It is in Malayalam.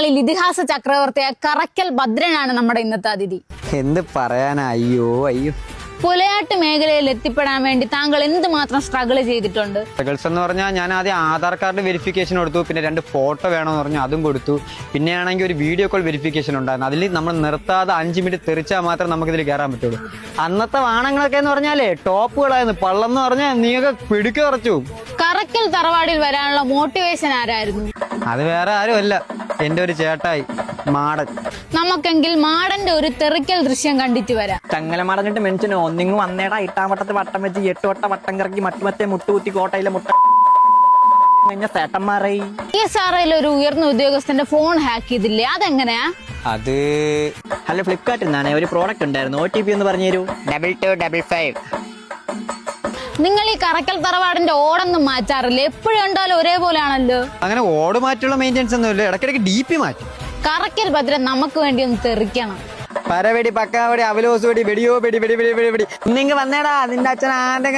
കാലങ്ങളിൽ ഇതിഹാസ ചക്രവർത്തിയായ കറക്കൽ ഭദ്രനാണ് നമ്മുടെ ഇന്നത്തെ അതിഥി. എന്ത് പറയാനാ, അയ്യോ അയ്യോ. പുലയാട്ട് മേഖലയിൽ എത്തിപ്പെടാൻ വേണ്ടി താങ്കൾ എന്തുമാത്രം സ്ട്രഗിൾ ചെയ്തിട്ടുണ്ട്? സ്ട്രഗിൾസ് എന്ന് പറഞ്ഞാൽ ഞാൻ ആദ്യം ആധാർ കാർഡ് വെരിഫിക്കേഷൻ കൊടുത്തു, പിന്നെ 2 ഫോട്ടോ വേണമെന്ന് പറഞ്ഞു അതും കൊടുത്തു. പിന്നെ ആണെങ്കിൽ ഒരു വീഡിയോ കോൾ വെരിഫിക്കേഷൻ ഉണ്ടായിരുന്നു. അതിൽ നമ്മൾ നിർത്താതെ 5 മിനിറ്റ് തെറിച്ചാൽ മാത്രം നമുക്കിതിൽ കയറാൻ പറ്റുള്ളൂ. അന്നത്തെ വാണങ്ങളൊക്കെ എന്ന് പറഞ്ഞാലേ ടോപ്പുകളായിരുന്നു. പള്ളം എന്ന് പറഞ്ഞാൽ നീയൊക്കെ പിടിക്ക് കുറച്ചു. കറക്കൽ തറവാടിൽ വരാനുള്ള മോട്ടിവേഷൻ ആരായിരുന്നു? അത് വേറെ ആരും അല്ല, എന്റെ ഒരു ചേട്ടായി മാടൻ. നമുക്കെങ്കിൽ മാടന്റെ ഒരു തെറിക്കൽ ദൃശ്യം കണ്ടിട്ട് വരാം. ചങ്ങലമടഞ്ഞിട്ട് മെൻഷനോ ഒന്നിങ്ങും വന്നേടാ ഇട്ടാവട്ടത്ത് വട്ടം വെച്ച് 8 വട്ടം വട്ടം കറക്കി മറ്റേ മുട്ടുകുത്തി കോട്ടയിലെ മുട്ട കഴിഞ്ഞ ചേട്ടന്മാരായി. TSRയിൽ ഒരു ഉയർന്ന ഉദ്യോഗസ്ഥന്റെ ഫോൺ ഹാക്ക് ചെയ്തില്ലേ, അതെങ്ങനെയാ? അത് അല്ല, ഫ്ലിപ്കാർട്ടിൽ നിന്നാണ് ഒരു പ്രോഡക്റ്റ് ഉണ്ടായിരുന്നു. OTP ഒന്ന് പറഞ്ഞു തരൂ. 2255. നിങ്ങൾ ഈ കറക്കൽ തറവാടിന്റെ ഓടൊന്നും മാറ്റാറില്ല, എപ്പോഴും കണ്ടാലും ഒരേപോലെ ആണല്ലോ. അങ്ങനെ ഓട് മാറ്റുള്ള മെയിൻ്റെനൻസ് ഒന്നും ഇല്ല, ഇടയ്ക്കിടയ്ക്ക് DP മാറ്റും. കറക്കൽ ഭദ്രൻ നമുക്ക് വേണ്ടി ഒന്ന് തെറിക്കണം. പരവെടി പക്കാവടി അവലോസ് വെടി വെടിയോ വെടി വെടി വെടി വെടി വെടി. നിങ്ങ വന്നേടാ നിന്റെ അച്ഛൻ ആരുടെ